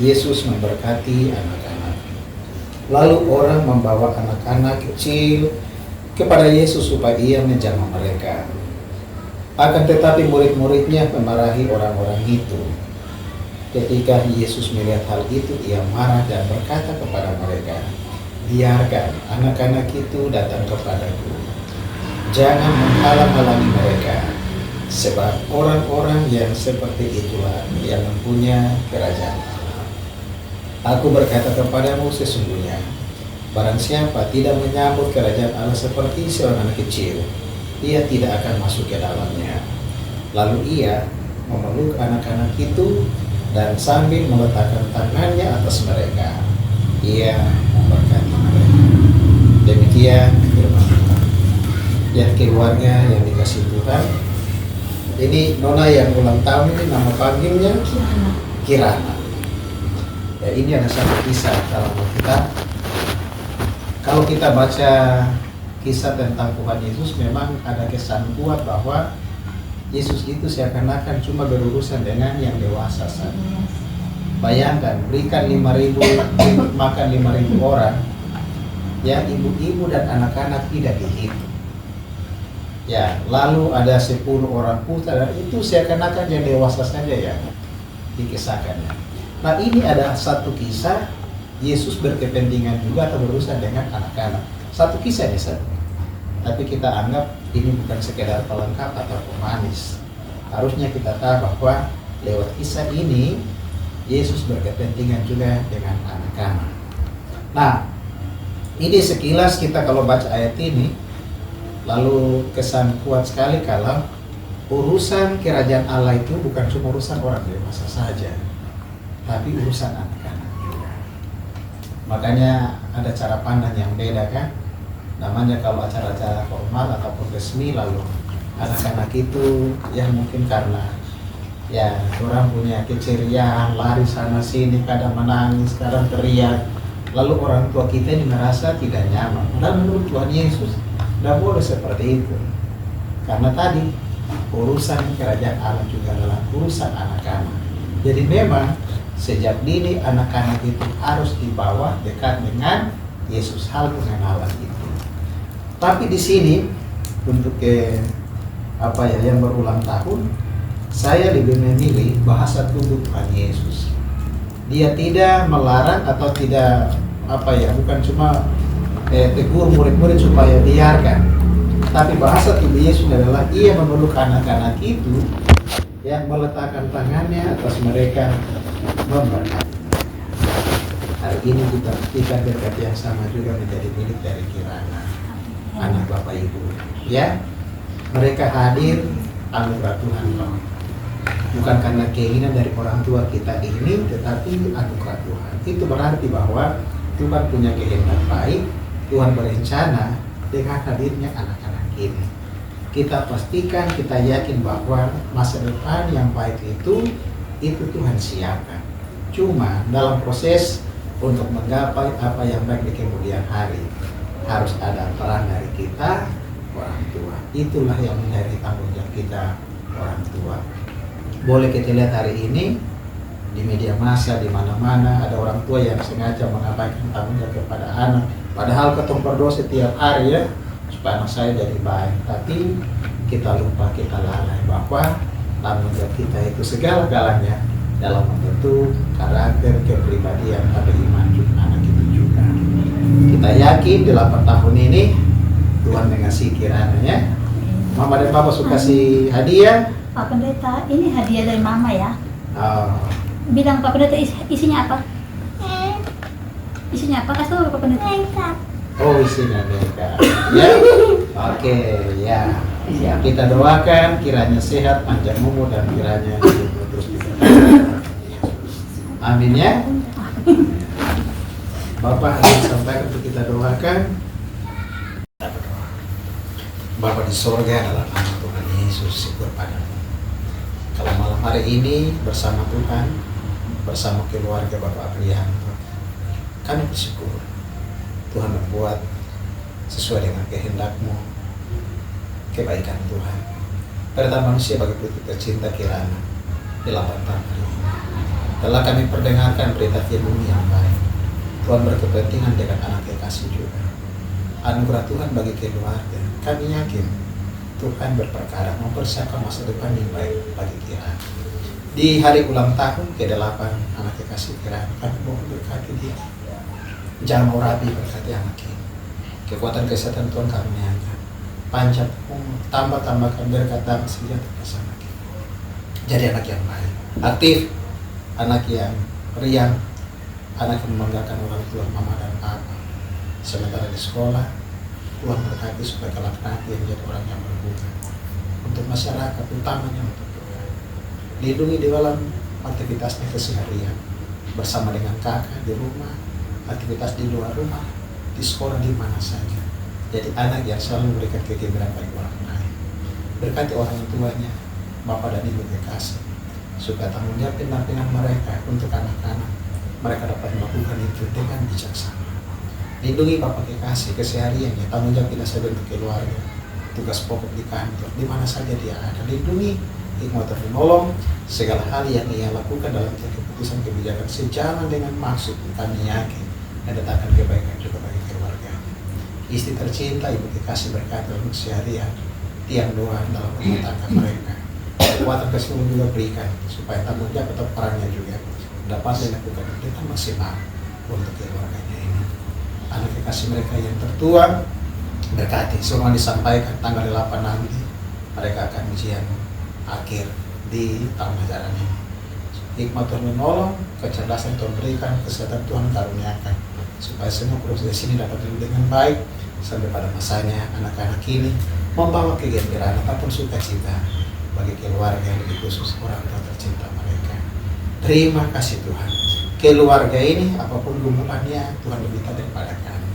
Yesus memberkati anak-anak. Lalu orang membawa anak-anak kecil kepada Yesus supaya ia menjamah mereka. Akan tetapi murid-muridnya memarahi orang-orang itu. Ketika Yesus melihat hal itu, ia marah dan berkata kepada mereka, "Biarkan anak-anak itu datang kepadaku. Jangan menghalang-halangi mereka, sebab orang-orang yang seperti itulah yang mempunyai kerajaan Allah. Aku berkata kepadamu sesungguhnya, barang siapa tidak menyambut kerajaan Allah seperti seorang anak kecil, ia tidak akan masuk ke dalamnya." Lalu ia memeluk anak-anak itu dan sambil meletakkan tangannya atas mereka, ia memberkati mereka. Demikian firman Tuhan. Ya, keluarga yang dikasihi Tuhan, ini Nona yang ulang tahun ini nama panggilnya Kirana. Ya, ini ada satu kisah dalam Alkitab. Kalau kita baca kisah tentang Tuhan Yesus, memang ada kesan kuat bahwa Yesus itu seakan-akan cuma berurusan dengan yang dewasa saja. Bayangkan, berikan 5.000, makan 5.000 orang, ya, ibu-ibu dan anak-anak tidak dihitung. Ya, lalu ada 10 orang putra, dan itu seakan-akan yang dewasa saja yang dikisahkannya. Nah, ini ada satu kisah Yesus berkepentingan juga atau berurusan dengan anak-anak. Satu kisah nih, tapi kita anggap ini bukan sekedar pelengkap atau pemanis. Harusnya kita tahu bahwa lewat kisah ini Yesus berkepentingan juga dengan anak-anak. Nah, ini sekilas kita kalau baca ayat ini, lalu kesan kuat sekali kalau urusan kerajaan Allah itu bukan cuma urusan orang dewasa saja, tapi urusan anak-anak juga. Makanya ada cara pandang yang beda kan? Namanya kalau acara-acara formal ataupun resmi, lalu anak-anak itu ya mungkin karena ya orang punya keceriaan, lari sana sini, kadang menangis, kadang teriak, lalu orang tua kita ini merasa tidak nyaman. Dan menurut Tuhan Yesus tidak boleh seperti itu, karena tadi urusan kerajaan Allah juga adalah urusan anak-anak. Jadi memang sejak dini anak-anak itu harus dibawa dekat dengan Yesus, hal pengenalan itu. Tapi di sini untuk yang berulang tahun, saya lebih memilih bahasa tubuh Tuhan Yesus. Dia tidak melarang atau tidak bukan cuma tegur murid-murid supaya biarkan. Tapi bahasa tubuh Yesus adalah ia memeluk anak-anak itu, yang meletakkan tangannya atas mereka, memberkati. Hari ini kita berkat yang sama juga menjadi milik dari Kirana, anak Bapak Ibu, ya. Mereka hadir anugerah Tuhan, bukan karena keinginan dari orang tua kita ini, tetapi anugerah Tuhan. Itu berarti bahwa Tuhan punya kehendak baik, Tuhan berencana dengan hadirnya anak-anak ini. Kita pastikan, kita yakin bahwa masa depan yang baik itu Tuhan siapkan. Cuma dalam proses untuk menggapai apa yang baik di kemudian hari, harus ada peran dari kita, orang tua. Itulah yang menjadi tanggung jawab kita, orang tua. Boleh kita lihat hari ini di media massa, di mana-mana ada orang tua yang sengaja mengabaikan tanggung jawab kepada anak. Padahal ketemu berdoa setiap hari ya, supaya anak saya jadi baik. Tapi kita lupa, kita lalai bahwa tanggung jawab kita itu segala-galanya dalam membentuk karakter, kepribadian, pada iman anak itu juga. Kita yakin di 8 tahun ini Tuhan mengasihi Kirananya. Mama dan Papa suka kasih hadiah. Pak Pendeta, ini hadiah dari Mama ya. Oh. Bilang Pak Pendeta isinya apa? Isinya apa? Kasih tahu Pak Pendeta. Oh, isinya mereka. Ya. Oke, ya. Kita doakan kiranya sehat, panjang umur, dan kiranya hidup terus diberkati. Amin ya. Bapak ingin sampaikan untuk kita doakan. Bapa di sorga, dalam nama Tuhan Yesus, syukur padamu. Kalau malam hari ini bersama Tuhan, bersama keluarga Bapak Aprianto, kami bersyukur Tuhan membuat sesuai dengan kehendak-Mu, kebaikan Tuhan. Pada manusia bagi putri tercinta Kirana di 8 tahun hari ini. Telah kami perdengarkan berita firman yang baik. Tuhan berkepentingan dengan anak kekasih juga. Anugerah Tuhan bagi keluarga. Kami yakin Tuhan berperkara mempersiapkan masa depan yang baik bagi Kirana. Di hari ulang tahun ke-8 anak kekasih Kirana, kami mohon berkati dia. Jangan rapi berkati anak ini. Kekuatan kesehatan Tuhan karuniakan. Panjang umur, tambahkan berkat damai sejahtera bersama kita. Jadi anak yang baik, aktif, anak yang riang, anak yang membanggakan orang tua, mama dan papa. Sementara di sekolah, Tuhan berkati supaya kelak nanti yang jadi orang yang berguna untuk masyarakat, utamanya untuk Tuhan. Lindungi di dalam aktivitasnya keseharian, bersama dengan kakak di rumah, aktivitas di luar rumah, di sekolah, di mana saja. Jadi anak yang selalu memberikan kegembiraan bagi orang lain. Berkati orang tuanya, bapak dan ibu kekasih, supaya tanggung jawab pendampingan mereka untuk anak-anak, mereka dapat melakukan itu dengan bijaksana. Lindungi bapak kekasih kesehariannya, tanggung jawab tidak saja untuk keluarga, tugas pokok di kantor, di mana saja dia ada. Lindungi, hikmat dan menolong segala hal yang ia lakukan dalam keputusan kebijakan sejalan dengan maksud kami yakin mendatangkan kebaikan juga bagi keluarga. Istri tercinta, ibu kekasih berkati dalam keseharian, tiang doa dalam rumah tangga mereka. Kekuatan keseluruhan juga berikan supaya tanggung jawab atau perannya juga dapat dilakukan dengan maksimal untuk keluarganya ini. Anak kekasih mereka yang tertua berkati semua disampaikan tanggal 8 nanti mereka akan ujian akhir di tahun ajaran ini. Hikmat Tuhan menolong, kecerdasan Tuhan berikan, kesehatan Tuhan karuniakan supaya semua proses ini dapat dilalui dengan baik sampai pada masanya anak-anak ini membawa kegembiraan ataupun sukacita bagi keluarga yang lebih khusus orang tua tercinta mereka. Terima kasih Tuhan. Keluarga ini apapun gumulannya Tuhan lebih tahu daripada kami.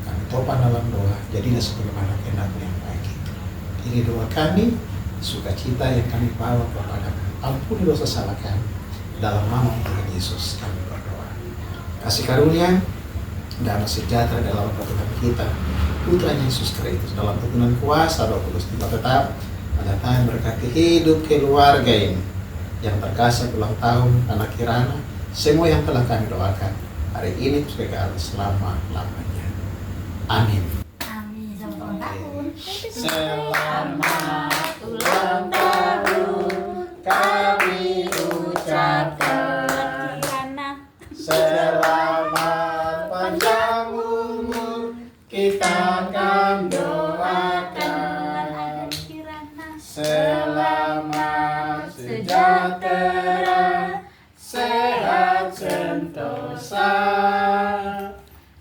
Kami topan dalam doa, jadilah sebagaimana kehendak yang baik itu. Ini doa kami, sukacita yang kami bawa kepada ampuni dosa salah kami. Dalam nama Tuhan Yesus kami berdoa. Kasih karunia damai sejahtera dalam Tuhan kita, Putranya Yesus Kristus, dalam tuntunan kuasa Roh Kudus tetap menyertai berkati hidup keluarga ini yang terkasih ulang tahun anak Kirana, semua yang telah kami doakan hari ini sebagai selama-lamanya. Amin. Amin. Selamat ulang tahun. Selamat ulang tahun kami ucapkan. Selamat panjang umur kita akan doakan. Selamat sejahtera, sehat sentosa.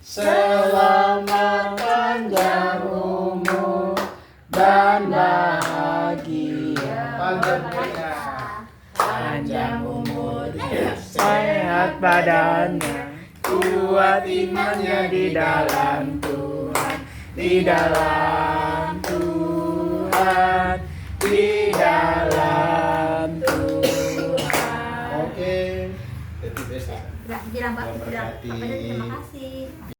Selamat panjang umur dan bahagia. Panjang umur, sehat badannya, kuat imannya di dalam Tuhan, di dalam Tuhan, di dalam Tuhan. Oke, jadi biasa. Bilang Pak, terima kasih.